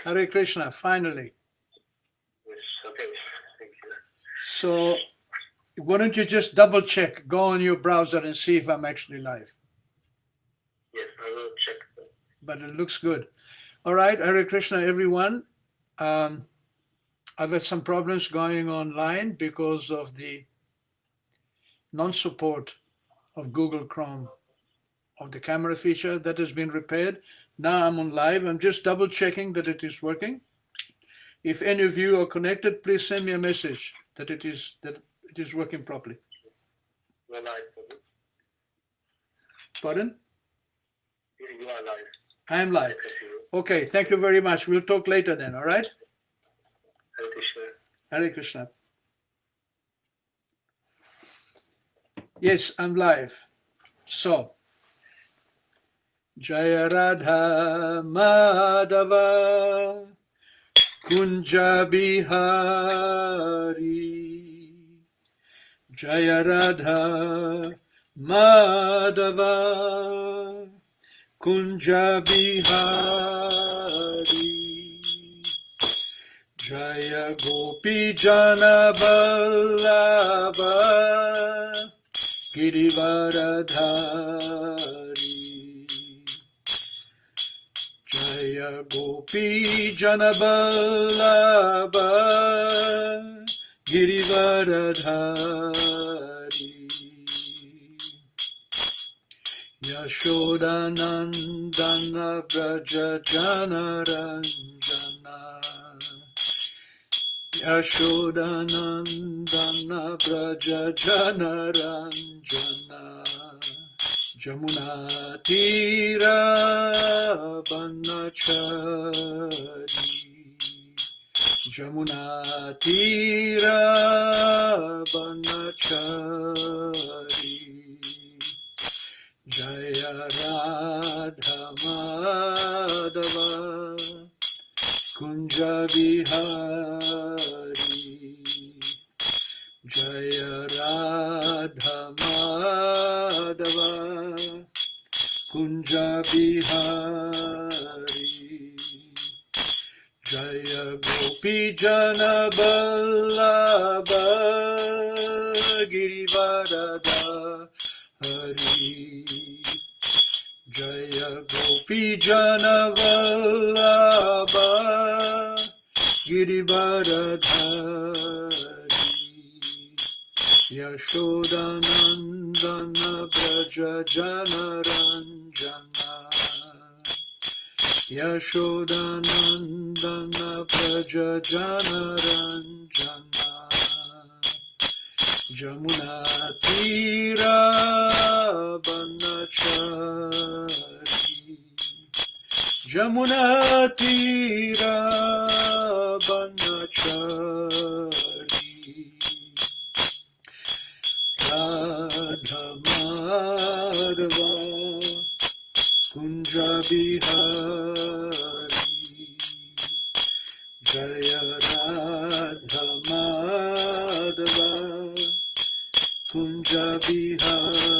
Hare Krishna, finally. Yes, okay. Thank you. So, why don't you just double check, go on your browser and see if I'm actually live. Yes, I will check. But it looks good. All right, Hare Krishna, everyone. I've had some problems going online because of the non-support of Google Chrome of the camera feature. That has been repaired. Now I'm on live. I'm just double checking that it is working. If any of you are connected, please send me a message that it is working properly. You are live. Pardon? You are live. I am live. Okay, thank you very much. We'll talk later then, all right? Hare Krishna. Hare Krishna. Yes, I'm live. So, Jaya Radha Madhava Kunja Bihari Jaya Radha Madhava Kunja Bihari Jaya Gopi Jana Vallabha Girivaradhari Jaya Gopi Jana Vallabha Girivaradhari Yashodanandana Braja Janaranjana Yashodanandana Braja Janaranjana Jamuna Tira Banachari Jamuna Tira Banachari Jaya Radha Madhava Kunja Bihari Jaya Radha Madhava Kunja Bihari Jaya Gopi Jana Vallabha Girivaradhari Jaya Gopi Jana Vallabha Girivaradhari Yashodanandana Braja Janaranjana Yashodanandana Braja Janaranjana Jamuna Tira Banachari Jamuna Tira Banachari Radha Madhava Kunja Bihari Jaya Radha Madhava Kunja Bihari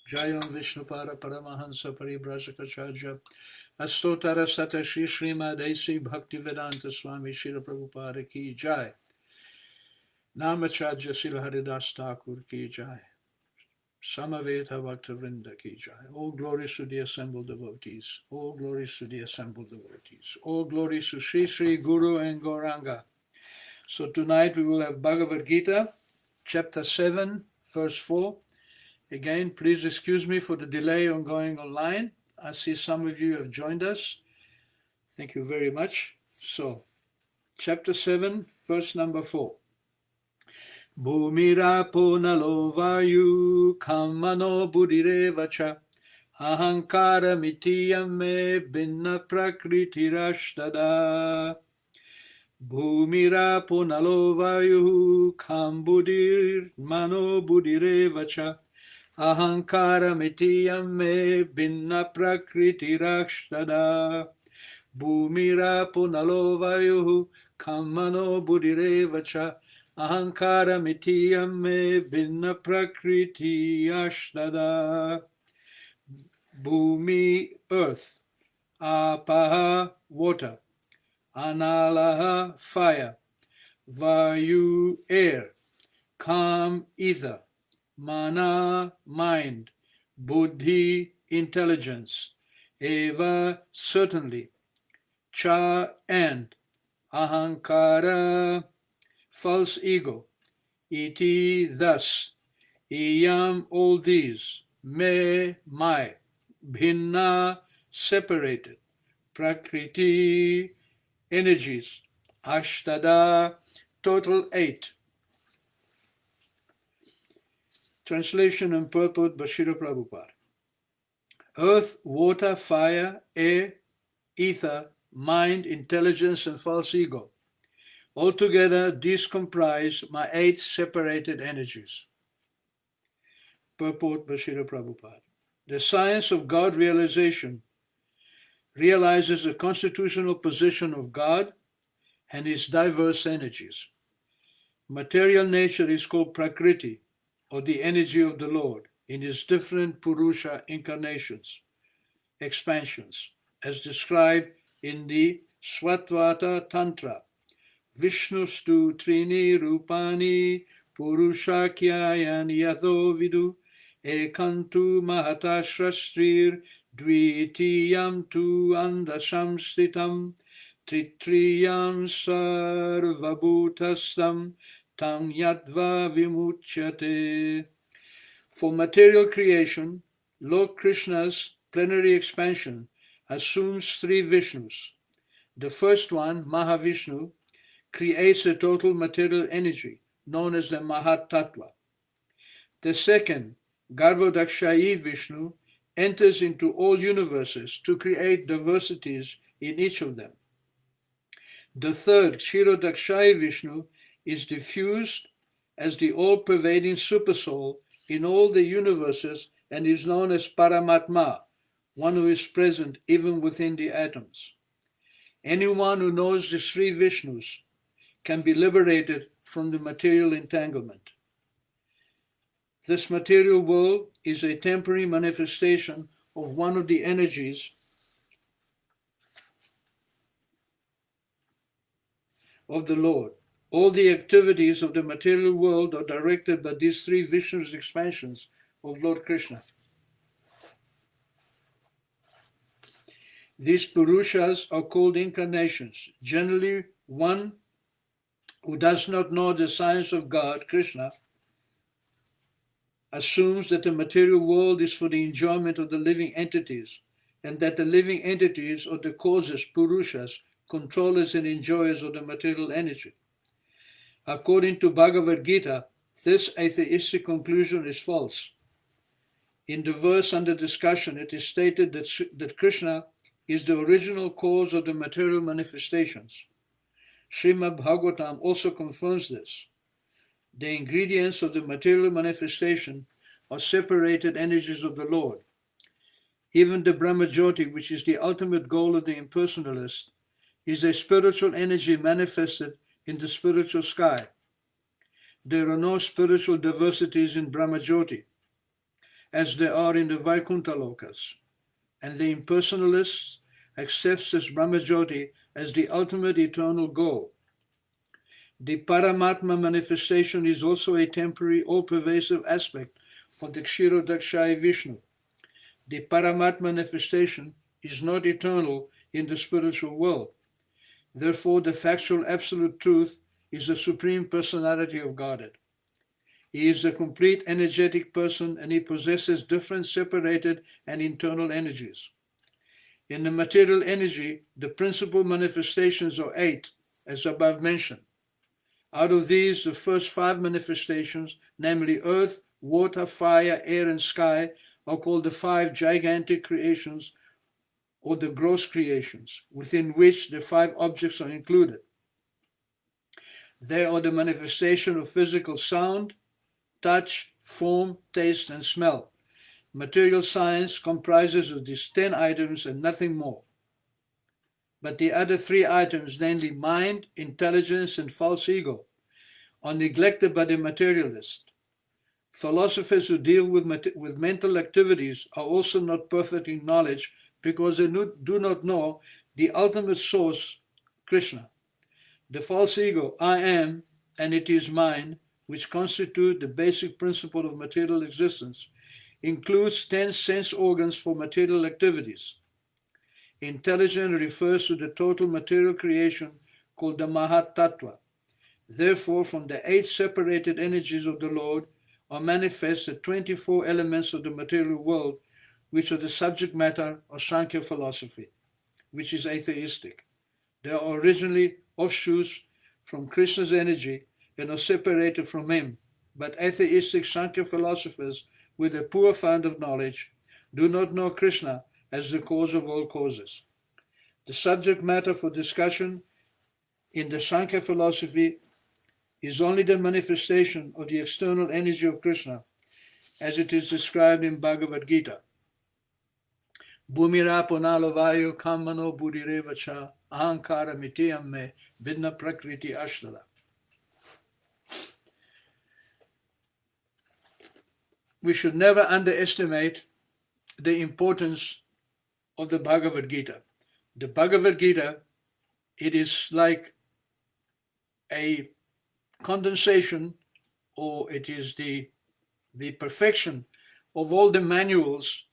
Jayam Vishnupada Paramahansa Paribrajakachaja Astotara Sata Shri Srimad A.C. Bhaktivedanta Swami Srila Prabhupada Ki Jai Namacharya Srila Haridas Thakur Ki Jai Samaveta Bhaktavrinda Ki Jai. All glories to the assembled devotees. All glories to the assembled devotees. All glories to Sri Sri Guru and Gauranga. So tonight we will have Bhagavad Gita, chapter 7, verse 4. Again, please excuse me for the delay on going online. I see some of you have joined us. Thank you very much. So, chapter 7, verse number 4. Bhumirapo nalo vayu kamano buddhirevacha ahankara mitiyame binna prakritirashtada. Bhumirapo nalo vayu kam buddhir mano buddhirevacha ahankara mitiyame binna prakritirashtada. Bhumirapo nalo vayu kam mano buddhirevacha Ahankara mitiyame vinna prakriti ashdada. Bhumi, earth. apaha, water, analaha, fire, vayu, air, kam, ether, mana, mind, buddhi, intelligence, eva, certainly, cha, and, ahankara, false ego, iti, thus, iyam, all these, me, my, bhinna, separated, prakriti, energies, ashtada, total 8. Translation and purport by Srila Prabhupada. Earth, water, fire, air, ether, mind, intelligence, and false ego. Altogether, these comprise my 8 separated energies. Purport by Srila Prabhupada. The science of God realization realizes the constitutional position of God and its diverse energies. Material nature is called Prakriti, or the energy of the Lord, in its different Purusha incarnations, expansions, as described in the Swatvata Tantra. Vishnustu Trini Rupani Purushakyayani Yatho Vidu Ekantu Mahata Shrastrir Dvitiyam Tu Andasam Stitam Tritriyam Sarvabhutastam Tam Yadva Vimuchyate. For material creation, Lord Krishna's plenary expansion assumes 3 Vishnus. The first one, Mahavishnu, creates a total material energy known as the Mahat Tattva. The second, Garbhodakshayi Vishnu, enters into all universes to create diversities in each of them. The third, Kshirodakshayi Vishnu, is diffused as the all-pervading supersoul in all the universes and is known as Paramatma, one who is present even within the atoms. Anyone who knows the 3 Vishnus can be liberated from the material entanglement. This material world is a temporary manifestation of one of the energies of the Lord. All the activities of the material world are directed by these 3 Vishnu's expansions of Lord Krishna. These Purushas are called incarnations. Generally, one who does not know the science of God, Krishna, assumes that the material world is for the enjoyment of the living entities, and that the living entities are the causes, Purushas, controllers and enjoyers of the material energy. According to Bhagavad Gita, this atheistic conclusion is false. In the verse under discussion, it is stated that Krishna is the original cause of the material manifestations. Srimad Bhagavatam also confirms this. The ingredients of the material manifestation are separated energies of the Lord. Even the Brahmajyoti, which is the ultimate goal of the impersonalist, is a spiritual energy manifested in the spiritual sky. There are no spiritual diversities in Brahmajyoti, as there are in the Vaikuntha Lokas, and the impersonalist accepts this Brahmajyoti as the ultimate eternal goal. The Paramatma manifestation is also a temporary, all-pervasive aspect of the Kshirodakshayi Vishnu. The Paramatma manifestation is not eternal in the spiritual world. Therefore, the factual absolute truth is the Supreme Personality of Godhead. He is the complete energetic person, and he possesses different separated and internal energies. In the material energy, the principal manifestations are 8, as above mentioned. Out of these, the first 5 manifestations, namely earth, water, fire, air, and sky, are called the 5 gigantic creations, or the gross creations, within which the 5 objects are included. They are the manifestation of physical sound, touch, form, taste, and smell. Material science comprises of these 10 items and nothing more. But the other 3 items, namely mind, intelligence, and false ego, are neglected by the materialist. Philosophers who deal with mental activities are also not perfect in knowledge because they do not know the ultimate source, Krishna. The false ego, I am, and it is mine, which constitute the basic principle of material existence, includes 10 sense organs for material activities. Intelligence refers to the total material creation called the Mahat Tattva. Therefore, from the 8 separated energies of the Lord are manifest the 24 elements of the material world, which are the subject matter of Sankhya philosophy, which is atheistic. They are originally offshoots from Krishna's energy and are separated from him. But atheistic Sankhya philosophers, with a poor fund of knowledge, do not know Krishna as the cause of all causes. The subject matter for discussion in the Sankhya philosophy is only the manifestation of the external energy of Krishna, as it is described in Bhagavad Gita. Bhumira punalavayu kamano buddhirevacha ahankara mitiyam me vidna prakriti ashtala. We should never underestimate the importance of the Bhagavad Gita. The Bhagavad Gita, it is like a condensation, or it is the perfection of all the manuals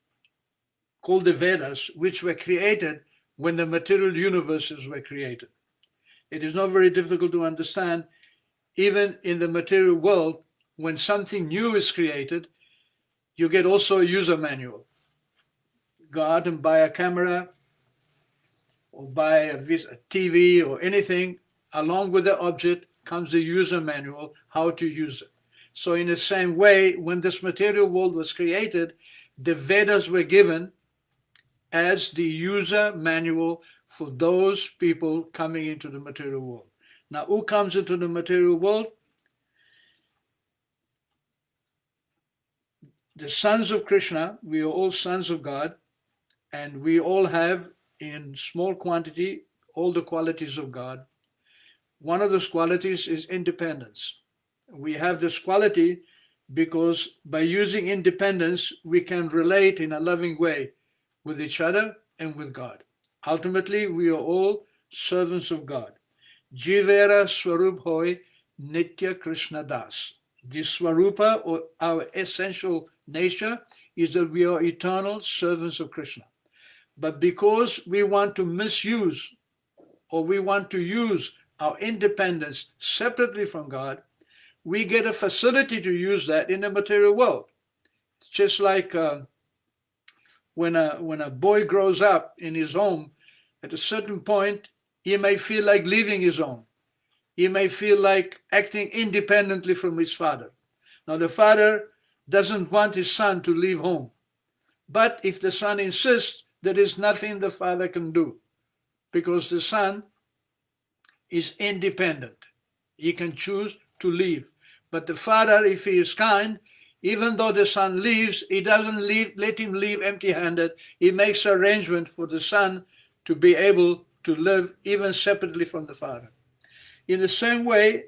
called the Vedas, which were created when the material universes were created. It is not very difficult to understand, even in the material world, when something new is created, you get also a user manual. Go out and buy a camera or buy a TV or anything, along with the object comes the user manual, how to use it. So in the same way, when this material world was created, the Vedas were given as the user manual for those people coming into the material world. Now, who comes into the material world? The sons of Krishna. We are all sons of God, and we all have, in small quantity, all the qualities of God. One of those qualities is independence. We have this quality because by using independence, we can relate in a loving way with each other and with God. Ultimately, we are all servants of God. Jivera Swarup Hoy Nitya Krishna Das. The Swarupa, or our essential nature, is that we are eternal servants of Krishna. But because we want to misuse, or we want to use our independence separately from God, we get a facility to use that in the material world. It's just like when a boy grows up in his home, at a certain point, he may feel like leaving his home. He may feel like acting independently from his father. Now, the father doesn't want his son to leave home. But if the son insists, there is nothing the father can do, because the son is independent. He can choose to leave. But the father, if he is kind, even though the son leaves, he doesn't let him leave empty-handed. He makes arrangement for the son to be able to live even separately from the father. In the same way,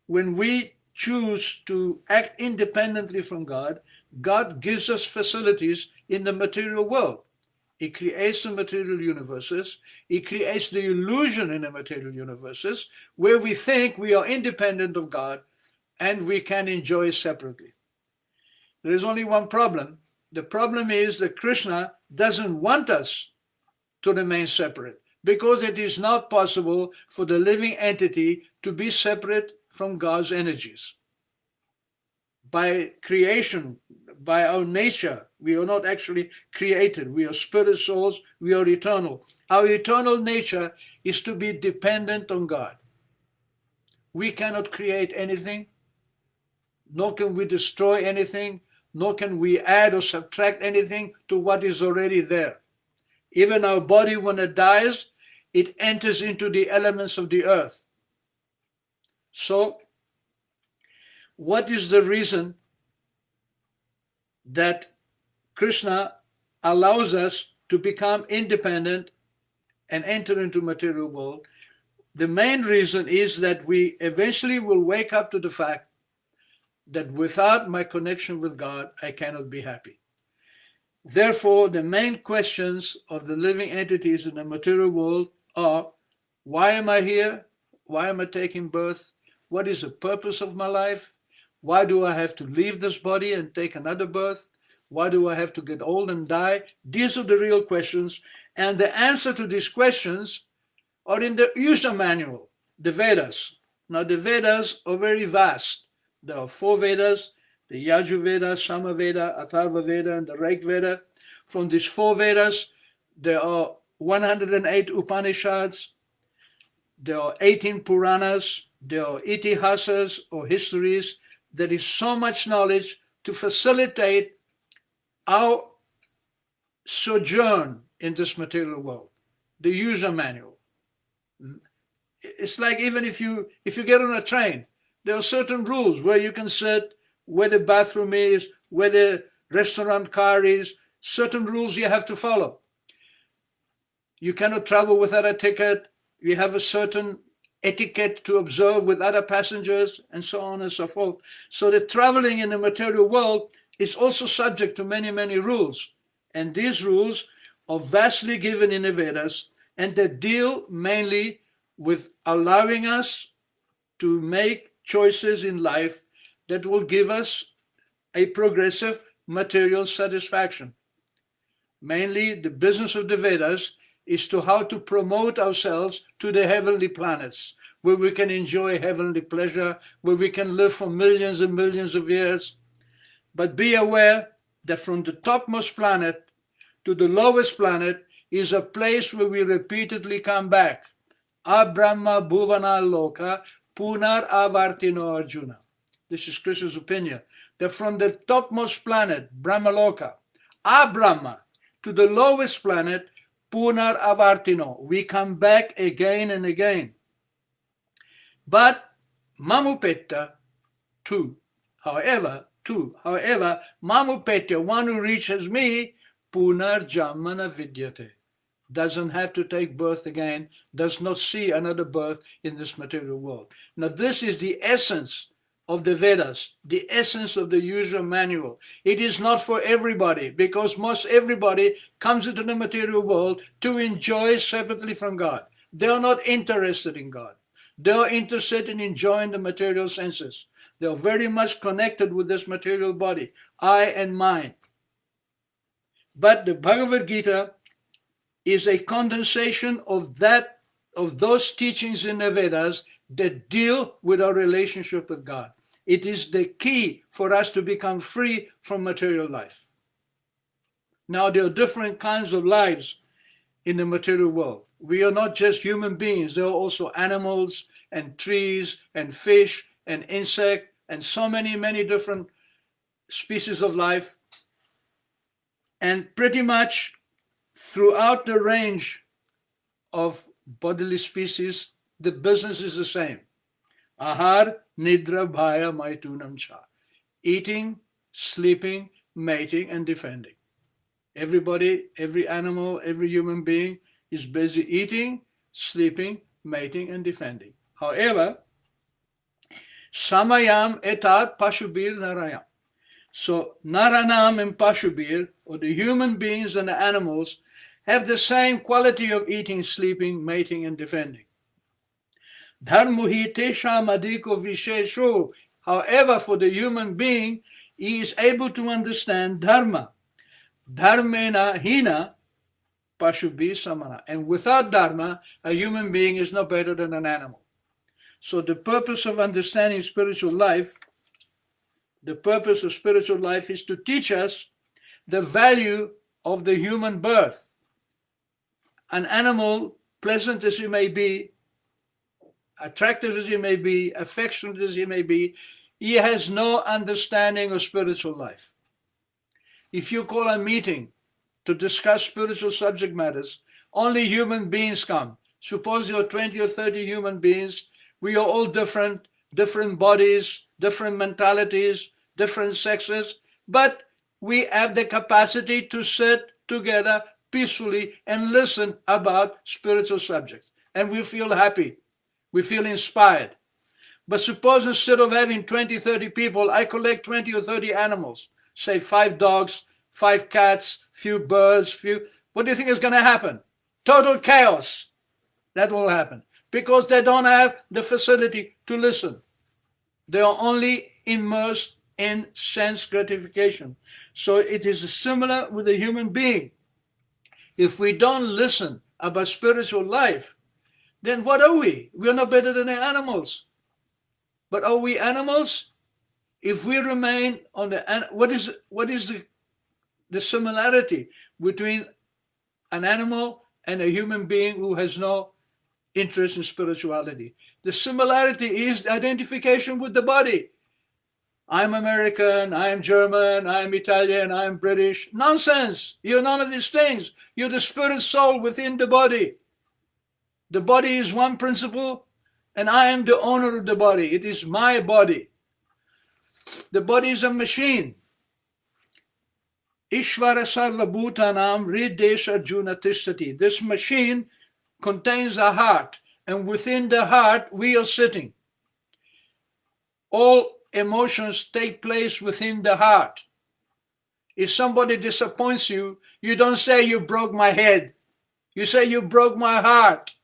when we choose to act independently from God, God gives us facilities in the material world. He creates the material universes. He creates the illusion in the material universes where we think we are independent of God and we can enjoy separately. There is only one problem. The problem is that Krishna doesn't want us to remain separate, because it is not possible for the living entity to be separate from God's energies. By creation, by our nature, we are not actually created. We are spirit souls. We are eternal. Our eternal nature is to be dependent on God. We cannot create anything, nor can we destroy anything, nor can we add or subtract anything to what is already there. Even our body, when it dies, it enters into the elements of the earth. So, what is the reason that Krishna allows us to become independent and enter into material world? The main reason is that we eventually will wake up to the fact that without my connection with God, I cannot be happy. Therefore, the main questions of the living entities in the material world are, why am I here? Why am I taking birth? What is the purpose of my life? Why do I have to leave this body and take another birth? Why do I have to get old and die? These are the real questions. And the answer to these questions are in the user manual, the Vedas. Now, the Vedas are very vast. There are 4 Vedas, the Yajur Veda, Sama Veda, Atharva Veda, and the Rig Veda. From these 4 Vedas, there are 108 Upanishads, there are 18 Puranas, there are Itihasas or histories. There is so much knowledge to facilitate our sojourn in this material world. The user manual. It's like even if you get on a train, there are certain rules where you can sit, where the bathroom is, where the restaurant car is, certain rules you have to follow. You cannot travel without a ticket. You have a certain etiquette to observe with other passengers, and so on and so forth. So the traveling in the material world is also subject to many, many rules. And these rules are vastly given in the Vedas, and they deal mainly with allowing us to make choices in life that will give us a progressive material satisfaction. Mainly, the business of the Vedas is to how to promote ourselves to the heavenly planets, where we can enjoy heavenly pleasure, where we can live for millions and millions of years. But be aware that from the topmost planet to the lowest planet is a place where we repeatedly come back. Abrahma Bhuvana Loka Punar Avartino Arjuna. This is Krishna's opinion. That from the topmost planet, Brahmaloka, Abrahma, to the lowest planet, Punar Avartino. We come back again and again. But Mamupetta, however, Mamupetta, one who reaches me, Punar Jamana Vidyate, doesn't have to take birth again, does not see another birth in this material world. Now, this is the essence of the Vedas, the essence of the user manual. It is not for everybody, because most everybody comes into the material world to enjoy separately from God. They are not interested in God. They are interested in enjoying the material senses. They are very much connected with this material body, I and mine. But the Bhagavad Gita is a condensation of those teachings in the Vedas that deal with our relationship with God. It is the key for us to become free from material life. Now, there are different kinds of lives in the material world. We are not just human beings. There are also animals and trees and fish and insect and so many, many different species of life. And pretty much throughout the range of bodily species, the business is the same. Ahar, nidra, bhaya, maitunam cha. Eating, sleeping, mating, and defending. Everybody, every animal, every human being is busy eating, sleeping, mating, and defending. However, samayam etat pashubir narayam. So Naranam and Pashubir, or the human beings and the animals, have the same quality of eating, sleeping, mating, and defending. Dharmuhi tesham adiko vishesho. However, for the human being, he is able to understand dharma. Dharmena hina pashubhi samana. And without dharma, a human being is no better than an animal. So the purpose of understanding spiritual life, the purpose of spiritual life is to teach us the value of the human birth. An animal, pleasant as he may be, attractive as he may be, affectionate as he may be, he has no understanding of spiritual life. If you call a meeting to discuss spiritual subject matters, only human beings come. Suppose you're 20 or 30 human beings. We are all different bodies, different mentalities, different sexes, but we have the capacity to sit together peacefully and listen about spiritual subjects. And we feel happy. We feel inspired. But suppose instead of having 20, 30 people, I collect 20 or 30 animals, say 5 dogs, 5 cats, few birds, what do you think is going to happen? Total chaos. That will happen because they don't have the facility to listen. They are only immersed in sense gratification. So it is similar with a human being. If we don't listen about spiritual life, then what are we? We are no better than the animals. But are we animals? If we remain on the, what is the similarity between an animal and a human being who has no interest in spirituality? The similarity is identification with the body. I'm American, I'm German, I'm Italian, I'm British. Nonsense. You're none of these things. You're the spirit soul within the body. The body is one principle, and I am the owner of the body. It is my body. The body is a machine. Ishvara sarva bhutanam hridesha arjuna tishtati. This machine contains a heart, and within the heart we are sitting. All emotions take place within the heart. If somebody disappoints you, you don't say you broke my head. You say you broke my heart.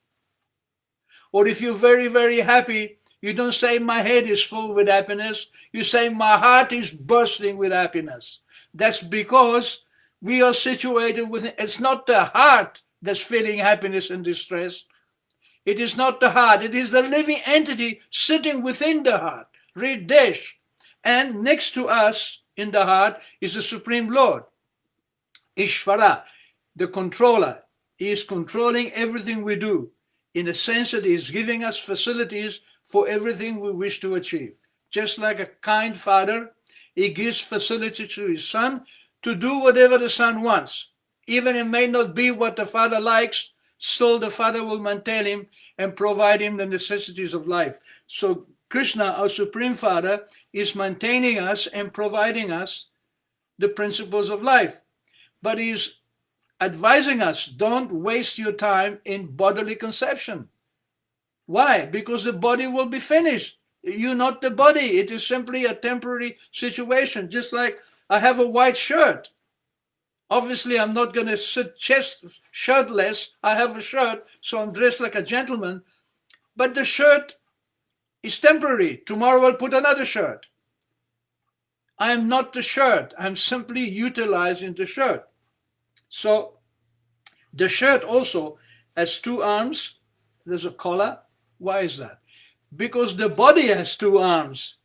Or if you're very, very happy, you don't say my head is full with happiness. You say my heart is bursting with happiness. That's because we are situated within. It's not the heart that's feeling happiness and distress. It is not the heart. It is the living entity sitting within the heart. Read Desh. And next to us in the heart is the Supreme Lord. Ishvara, the controller, is controlling everything we do. In a sense that he is giving us facilities for everything we wish to achieve. Just like a kind father, he gives facility to his son to do whatever the son wants. Even it may not be what the father likes, still the father will maintain him and provide him the necessities of life. So Krishna, our Supreme Father, is maintaining us and providing us the principles of life. But he's advising us, don't waste your time in bodily conception. Why? Because the body will be finished. You're not the body. It is simply a temporary situation. Just like I have a white shirt. Obviously, I'm not going to sit chest shirtless. I have a shirt, so I'm dressed like a gentleman. But the shirt is temporary. Tomorrow I'll put another shirt. I am not the shirt. I'm simply utilizing the shirt. So the shirt also has 2 arms. There's a collar. Why is that? Because the body has 2 arms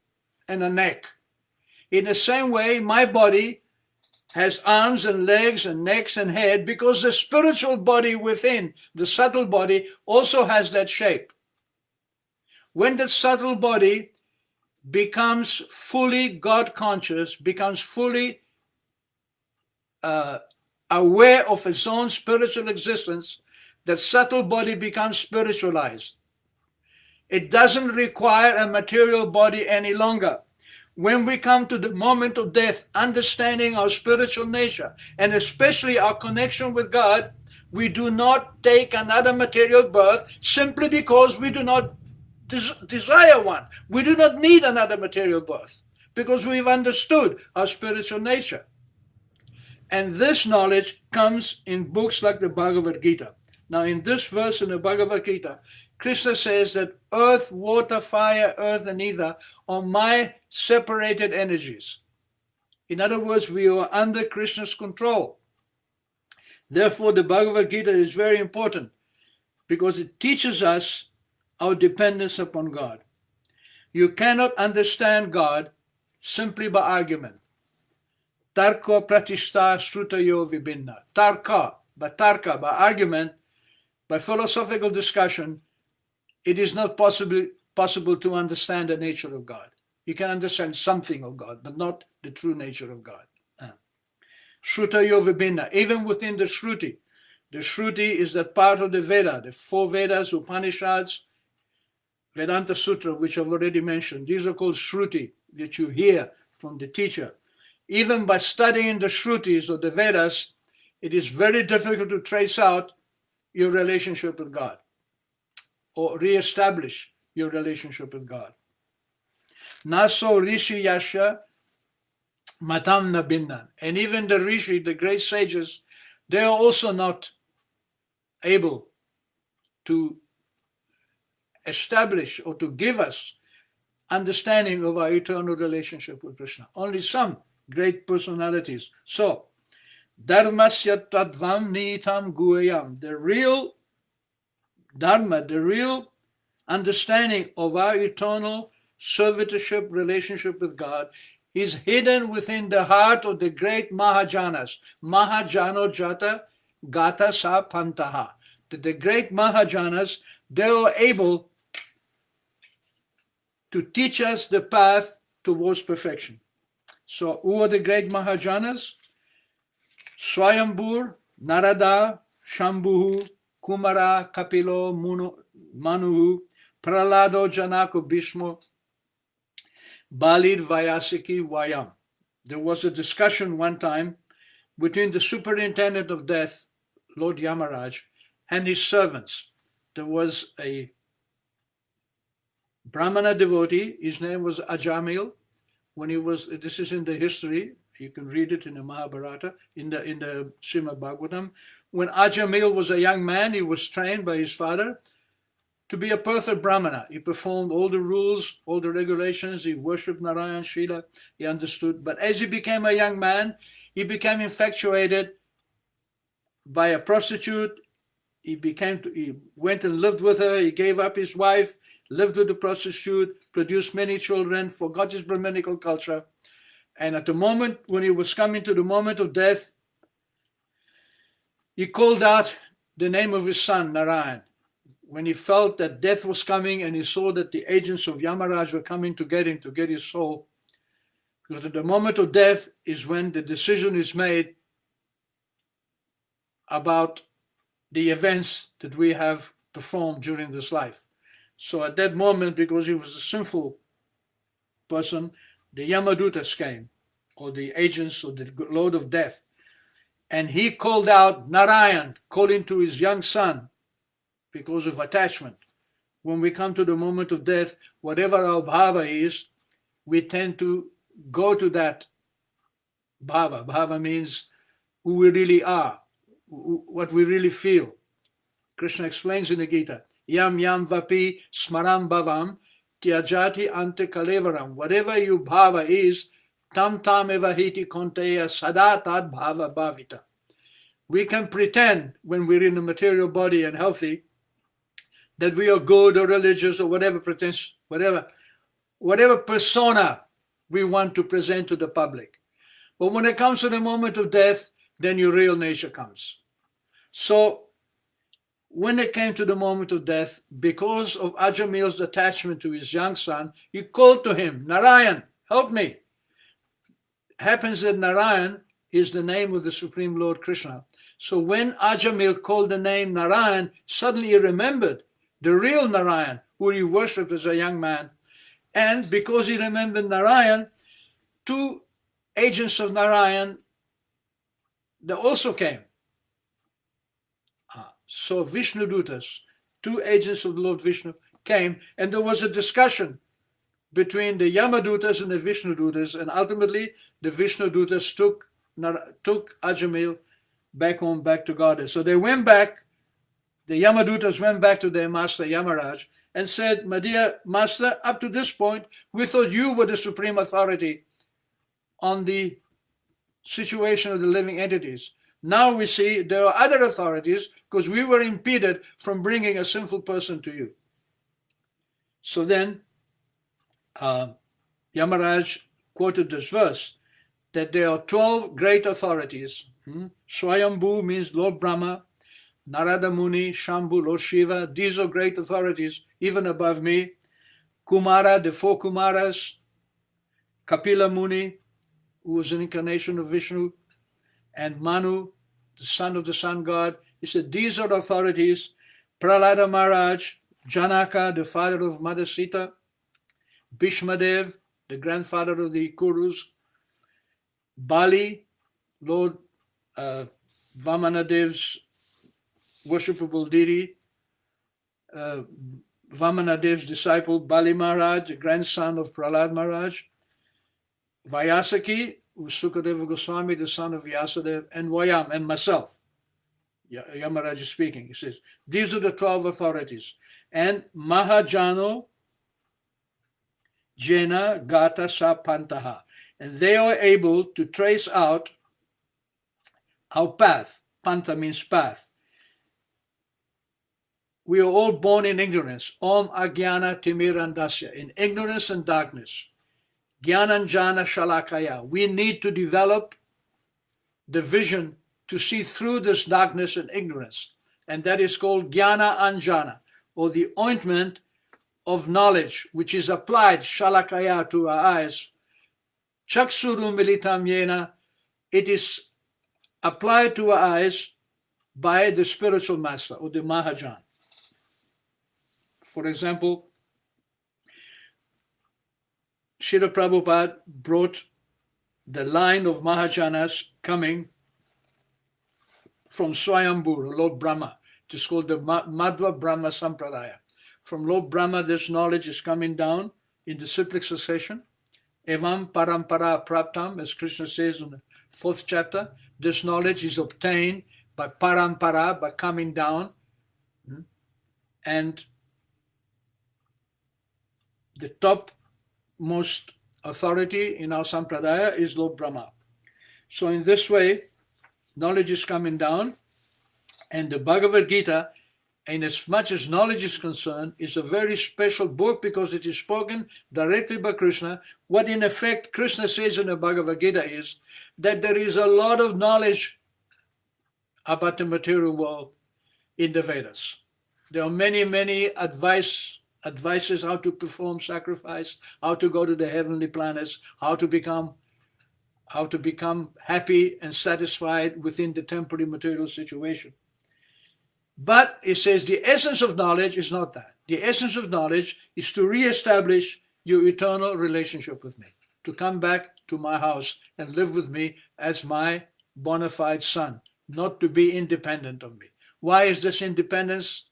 and a neck. In the same way, my body has arms and legs and necks and head because the spiritual body within, the subtle body, also has that shape. When the subtle body becomes fully God conscious, becomes fully aware of its own spiritual existence, that subtle body becomes spiritualized. It doesn't require a material body any longer. When we come to the moment of death, understanding our spiritual nature, and especially our connection with God, we do not take another material birth simply because we do not desire one. We do not need another material birth because we've understood our spiritual nature. And this knowledge comes in books like the Bhagavad Gita. Now, in this verse in the Bhagavad Gita, Krishna says that earth, water, fire, earth, and ether are my separated energies. In other words, we are under Krishna's control. Therefore, the Bhagavad Gita is very important because it teaches us our dependence upon God. You cannot understand God simply by argument. Tarka pratishta shrutayo vibhinna. Tarka, by argument, by philosophical discussion, it is not possible to understand the nature of God. You can understand something of God, but not the true nature of God. Shrutayo vibhinna. Even within the Shruti is that part of the Veda, the 4 Vedas, Upanishads, Vedanta Sutra, which I've already mentioned. These are called Shruti, that you hear from the teacher. Even by studying the Shrutis or the Vedas, it is very difficult to trace out your relationship with God or re-establish your relationship with God. Naso rishi yasha Matam na binnan. And even the Rishi, the great sages, they are also not able to establish or to give us understanding of our eternal relationship with Krishna. Only some great personalities. So, dharmasya tadvam nitam guyam. The real dharma, the real understanding of our eternal servitorship relationship with God is hidden within the heart of the great Mahajanas. Mahajano jata gata sa pantaha. The great Mahajanas, they are able to teach us the path towards perfection. So who are the great Mahajanas? Swayambur, Narada, Shambhu, Kumara, Kapilo, Manu, Pralado, Janako, Bhishma, Balid, Vyasaki, Vayam. There was a discussion one time between the superintendent of death, Lord Yamaraj, and his servants. There was a Brahmana devotee, his name was Ajamil. When he was, this is in the history, you can read it in the Mahabharata, in the Srimad Bhagavatam. When Ajamil was a young man, he was trained by his father to be a perfect Brahmana. He performed all the rules, all the regulations, he worshipped Narayan Srila, he understood. But as he became a young man, he became infatuated by a prostitute. He went and lived with her, he gave up his wife, lived with the prostitute, produced many children, forgot his Brahminical culture. And at the moment when he was coming to the moment of death, he called out the name of his son, Narayan. When he felt that death was coming and he saw that the agents of Yamaraj were coming to get him, to get his soul, because at the moment of death is when the decision is made about the events that we have performed during this life. So at that moment, because he was a sinful person, the Yamadutas came, or the agents of the Lord of Death, and he called out Narayan, calling to his young son because of attachment. When we come to the moment of death, whatever our bhava is, we tend to go to that bhava. Bhava means who we really are, what we really feel. Krishna explains in the Gita, Yam yam vapi smaram bhavam tyajati ante kalevaram. Whatever your bhava is, tam tam evahiti konteya sadatad bhava bhavita. We can pretend when we're in a material body and healthy that we are good or religious or whatever pretense, whatever persona we want to present to the public. But when it comes to the moment of death, then your real nature comes. So when it came to the moment of death, because of Ajamil's attachment to his young son, he called to him, Narayan, help me. Happens that Narayan is the name of the Supreme Lord Krishna. So when Ajamil called the name Narayan, suddenly he remembered the real Narayan, who he worshipped as a young man. And because he remembered Narayan, two agents of Narayan, they also came. So Vishnu Dutas, two agents of the Lord Vishnu, came, and there was a discussion between the Yamadutas and the Vishnu Dutas, and ultimately the Vishnu Dutas took Ajamil back home, back to Goddess. So they went back, the Yamadutas went back to their master Yamaraj and said, my dear master, up to this point, we thought you were the supreme authority on the situation of the living entities. Now we see there are other authorities because we were impeded from bringing a sinful person to you. So then Yamaraj quoted this verse that there are 12 great authorities. Swayambhu means Lord Brahma, Narada Muni, Shambhu, Lord Shiva. These are great authorities, even above me. Kumara, the four Kumaras, Kapila Muni, who was an incarnation of Vishnu, and Manu, the son of the sun god. He said, these are authorities. Prahlada Maharaj, Janaka, the father of Mother Sita, Bhishmadev, the grandfather of the Kurus, Bali, Lord Vamanadev's worshipable deity, Vamanadev's disciple, Bali Maharaj, the grandson of Prahlad Maharaj, Vyasaki, Sukadeva Goswami, the son of Vyasadeva, and Vayam, and myself. Yamaraj is speaking. He says, these are the 12 authorities. And Mahajano Jena Gata Sapantaha. And they are able to trace out our path. Panta means path. We are all born in ignorance. Om Agyana Timirandasya, in ignorance and darkness. Jnananjana Shalakaya. We need to develop the vision to see through this darkness and ignorance. And that is called Jnana Anjana, or the ointment of knowledge, which is applied, Shalakaya, to our eyes. Chaksuru Militam Yena, it is applied to our eyes by the spiritual master, or the Mahajan. For example, Srila Prabhupada brought the line of Mahajanas coming from Swayambhu, Lord Brahma. It is called the Madhva Brahma Sampradaya. From Lord Brahma, this knowledge is coming down in the cyclic succession. Evam parampara praptam, as Krishna says in the 4th chapter, this knowledge is obtained by parampara, by coming down. And the topmost authority in our Sampradaya is Lord Brahma. So in this way, knowledge is coming down, and the Bhagavad Gita, in as much as knowledge is concerned, is a very special book because it is spoken directly by Krishna. What in effect Krishna says in the Bhagavad Gita is that there is a lot of knowledge about the material world in the Vedas. There are many, many advices how to perform sacrifice, how to go to the heavenly planets, how to become happy and satisfied within the temporary material situation. But it says the essence of knowledge is not that. The essence of knowledge is to reestablish your eternal relationship with me, to come back to my house and live with me as my bona fide son, not to be independent of me. Why is this independence?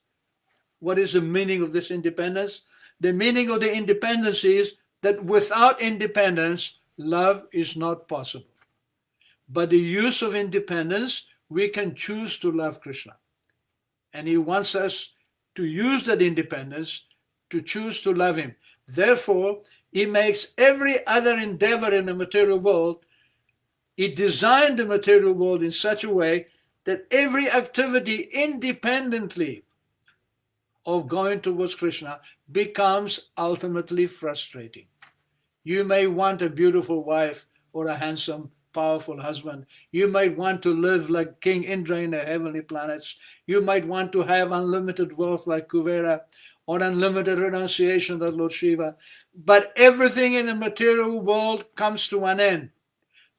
What is the meaning of this independence? The meaning of the independence is that without independence, love is not possible. But the use of independence, we can choose to love Krishna. And he wants us to use that independence to choose to love him. Therefore, he makes every other endeavor in the material world, he designed the material world in such a way that every activity independently of going towards Krishna becomes ultimately frustrating. You may want a beautiful wife or a handsome, powerful husband. You might want to live like King Indra in the heavenly planets. You might want to have unlimited wealth like Kuvera, or unlimited renunciation like Lord Shiva. But everything in the material world comes to an end.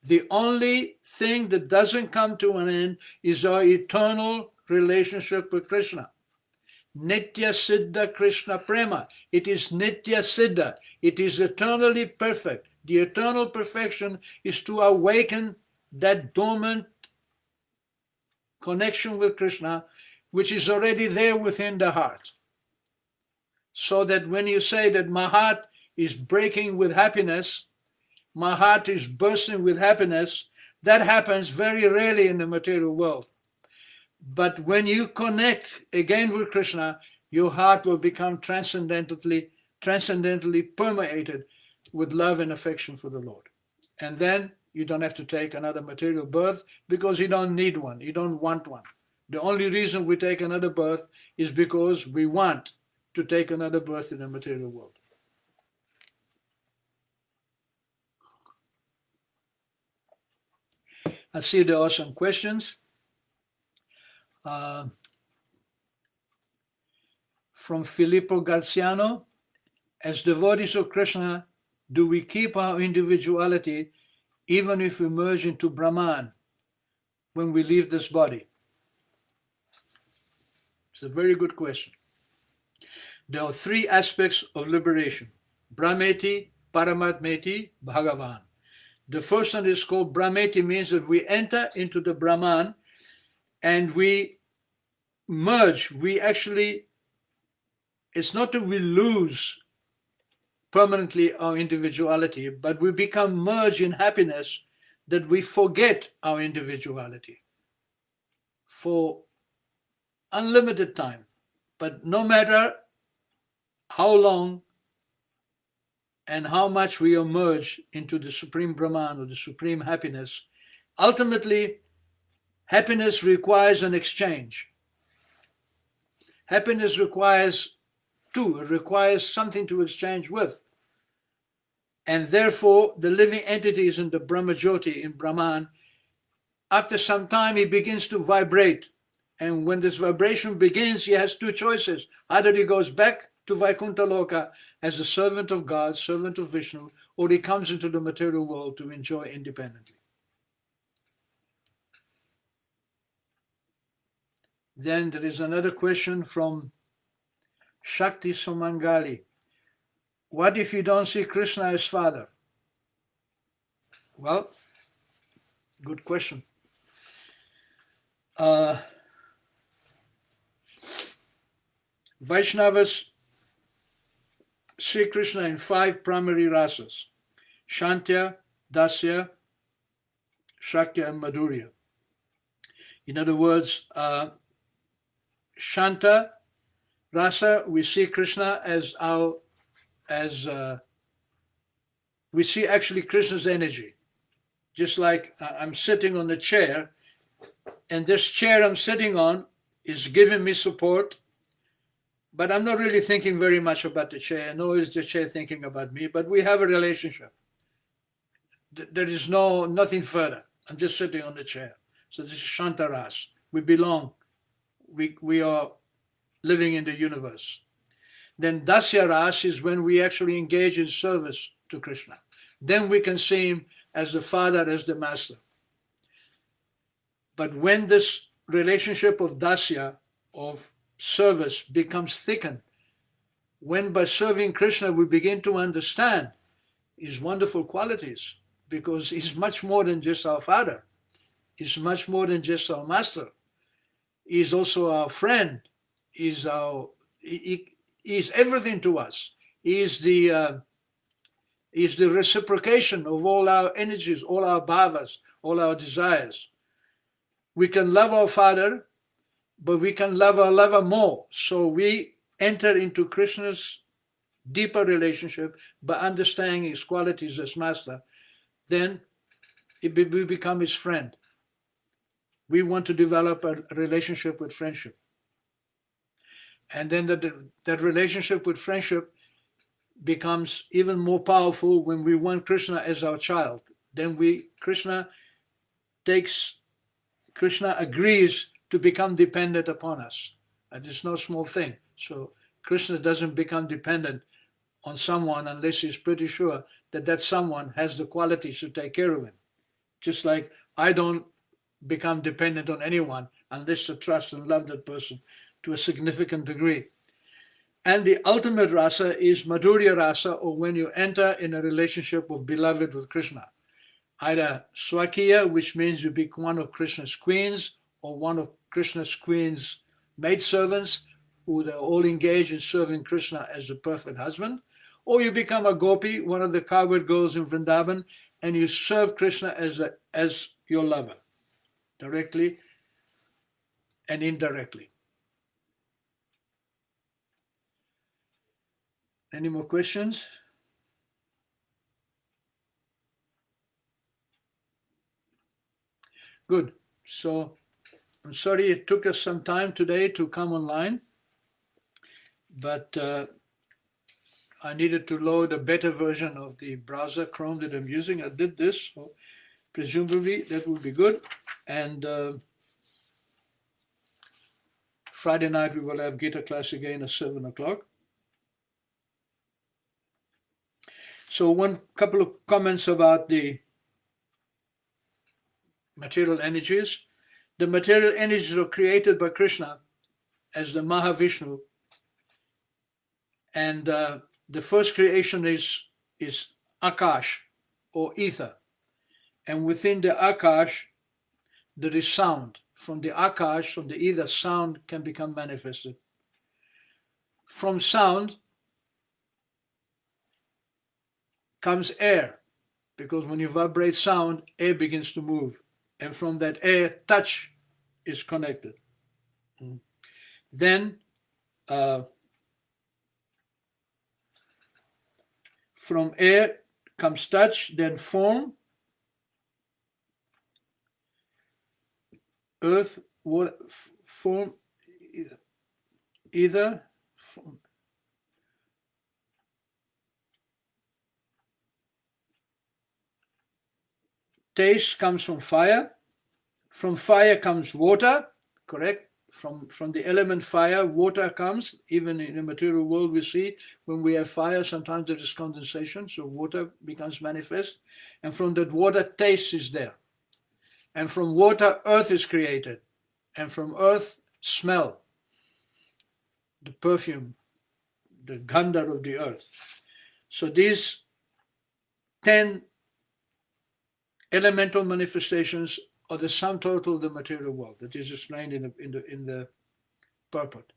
The only thing that doesn't come to an end is our eternal relationship with Krishna. Nitya Siddha Krishna Prema. It is Nitya Siddha. It is eternally perfect. The eternal perfection is to awaken that dormant connection with Krishna, which is already there within the heart. So that when you say that my heart is breaking with happiness, my heart is bursting with happiness, that happens very rarely in the material world. But when you connect again with Krishna, your heart will become transcendentally permeated with love and affection for the Lord. And then you don't have to take another material birth because you don't need one, you don't want one. The only reason we take another birth is because we want to take another birth in the material world. I see there are some questions. From Filippo Garciano, as devotees of Krishna, do we keep our individuality even if we merge into Brahman when we leave this body? It's a very good question. There are three aspects of liberation: Brahmeti, Paramatmeti, Bhagavan. The first one is called Brahmeti, means that we enter into the Brahman and we merge. We actually, it's not that we lose permanently our individuality, but we become merged in happiness that we forget our individuality for unlimited time. But no matter how long and how much we emerge into the Supreme Brahman or the Supreme Happiness, ultimately, happiness requires an exchange. Happiness requires two, it requires something to exchange with. And therefore, the living entities in the Brahmajyoti, in Brahman, after some time, he begins to vibrate. And when this vibration begins, he has two choices. Either he goes back to Vaikuntha Loka as a servant of God, servant of Vishnu, or he comes into the material world to enjoy independently. Then there is another question from Shakti Sumangali. What if you don't see Krishna as Father? Well, good question. Vaishnavas see Krishna in 5 primary rasas: Shantya, Dasya, Shakya, and Madhurya. In other words, Shanta rasa, we see Krishna we see actually Krishna's energy. Just like I'm sitting on a chair, and this chair I'm sitting on is giving me support, but I'm not really thinking very much about the chair, nor is the chair thinking about me, but we have a relationship. There is nothing further. I'm just sitting on the chair. So this is Shantaras. We belong. We are living in the universe. Then Dasya Ras is when we actually engage in service to Krishna. Then we can see him as the Father, as the Master. But when this relationship of Dasya, of service, becomes thickened, when by serving Krishna we begin to understand his wonderful qualities, because he's much more than just our Father. He's much more than just our Master. He's also our friend. He's everything to us. He's the reciprocation of all our energies, all our bhavas, all our desires. We can love our Father, but we can love our lover more. So we enter into Krishna's deeper relationship by understanding his qualities as Master. Then we become his friend. We want to develop a relationship with friendship. And then that relationship with friendship becomes even more powerful when we want Krishna as our child. Then Krishna agrees to become dependent upon us. And it's no small thing. So Krishna doesn't become dependent on someone unless he's pretty sure that that someone has the qualities to take care of him. Just like I don't become dependent on anyone unless I trust and love that person to a significant degree. And the ultimate rasa is Madhurya rasa, or when you enter in a relationship of beloved with Krishna. Either Swakiya, which means you become one of Krishna's queens, or one of Krishna's queens' maidservants, who they all engage in serving Krishna as a perfect husband, or you become a gopi, one of the cowherd girls in Vrindavan, and you serve Krishna as your lover, directly and indirectly. Any more questions? Good. So I'm sorry it took us some time today to come online, but I needed to load a better version of the browser Chrome that I'm using. I did this, so presumably that will be good. And Friday night we will have Gita class again at 7 o'clock. So one couple of comments about the material energies. The material energies are created by Krishna as the Mahavishnu. And the first creation is Akash, or ether. And within the Akash, there is sound. From the Akash, from the ether, sound can become manifested. From sound comes air, because when you vibrate sound, air begins to move. And from that air, touch is connected. Then from air comes touch, then form, earth, water, form, either form. Taste comes from fire. From fire comes water, correct? From the element fire, water comes. Even in the material world, we see when we have fire, sometimes there is condensation, so water becomes manifest. And from that water, taste is there. And from water, earth is created. And from earth, smell, the perfume, the gandha of the earth. So these 10 elemental manifestations are the sum total of the material world. That is explained in the purport.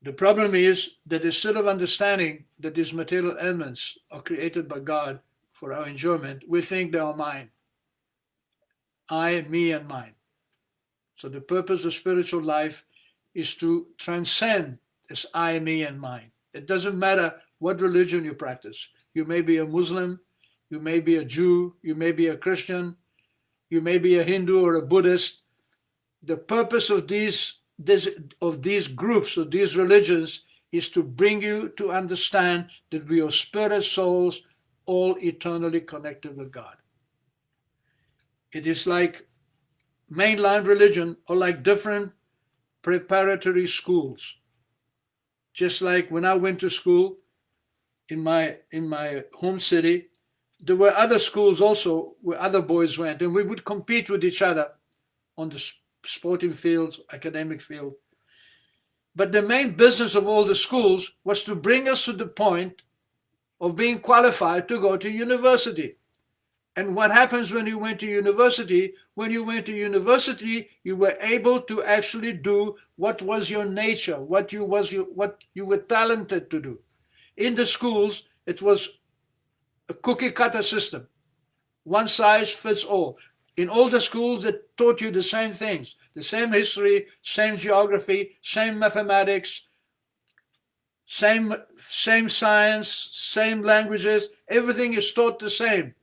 The problem is that instead of understanding that these material elements are created by God for our enjoyment, we think they are mine. I, me, and mine. So the purpose of spiritual life is to transcend this I, me, and mine. It doesn't matter what religion you practice. You may be a Muslim, you may be a Jew, you may be a Christian, you may be a Hindu or a Buddhist. The purpose of these groups, of these religions, is to bring you to understand that we are spirit souls, all eternally connected with God. It is like mainline religion or like different preparatory schools. Just like when I went to school in my home city, there were other schools also where other boys went, and we would compete with each other on the sporting fields, academic field. But the main business of all the schools was to bring us to the point of being qualified to go to university. And what happens when you went to university? When you went to university, you were able to actually do what was your nature, what you were talented to do. In the schools, it was a cookie cutter system. One size fits all. In all the schools, it taught you the same things, the same history, same geography, same mathematics, same science, same languages. Everything is taught the same.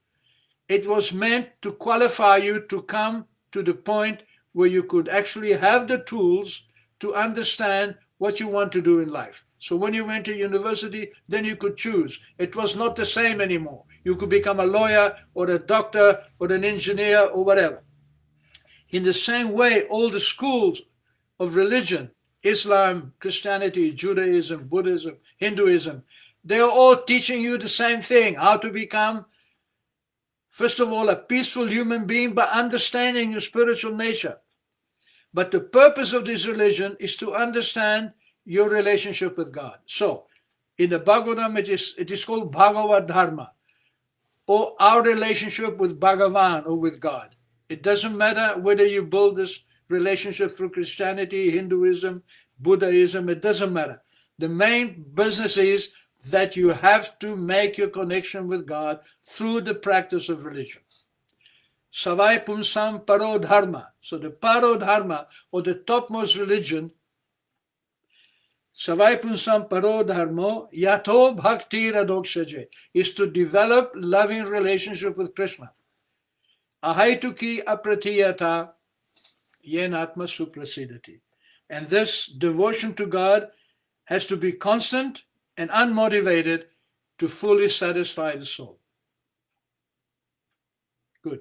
It was meant to qualify you to come to the point where you could actually have the tools to understand what you want to do in life. So when you went to university, then you could choose. It was not the same anymore. You could become a lawyer or a doctor or an engineer or whatever. In the same way, all the schools of religion, Islam, Christianity, Judaism, Buddhism, Hinduism, they are all teaching you the same thing, how to become, first of all, a peaceful human being by understanding your spiritual nature. But the purpose of this religion is to understand your relationship with God. So, in the Bhagavatam, it is called Bhagavad Dharma, or our relationship with Bhagavan, or with God. It doesn't matter whether you build this relationship through Christianity, Hinduism, Buddhism, it doesn't matter. The main business is that you have to make your connection with God through the practice of religion. Savai Pumsam Paro Dharma. So the Paro Dharma, or the topmost religion, Savai Pumsam Paro Dharma, Yato Bhakti Radokshaje, is to develop loving relationship with Krishna. Ahaituki apratiyata yenatma suprasidati. And this devotion to God has to be constant and unmotivated to fully satisfy the soul. Good.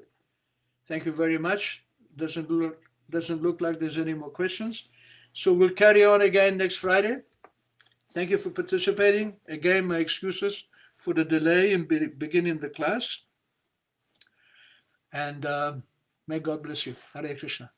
Thank you very much. Doesn't look like there's any more questions. So we'll carry on again next Friday. Thank you for participating. Again, my excuses for the delay in beginning the class. And may God bless you. Hare Krishna.